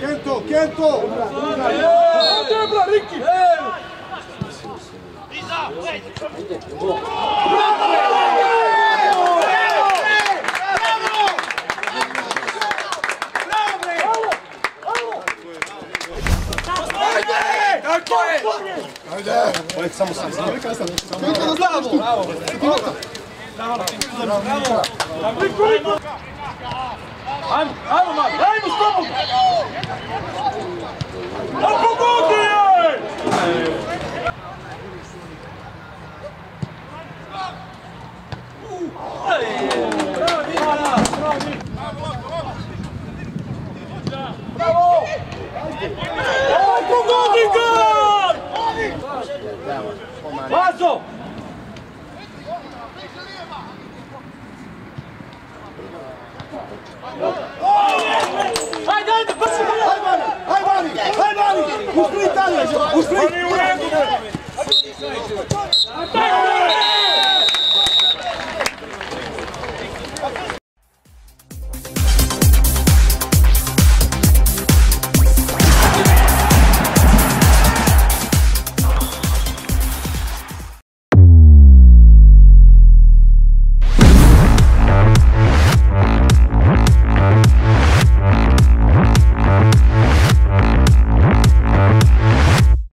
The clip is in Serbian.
Kento, Kento! Debra, Riki! Ajde, samo sam. Ajmo, man, ajmo s tobom! A pogodi je! Bravo! Aj, pogodi ga! Vazo! Ajde, ajde, brzo! Aj, Mani! Aj, Mani! Aj, Mani!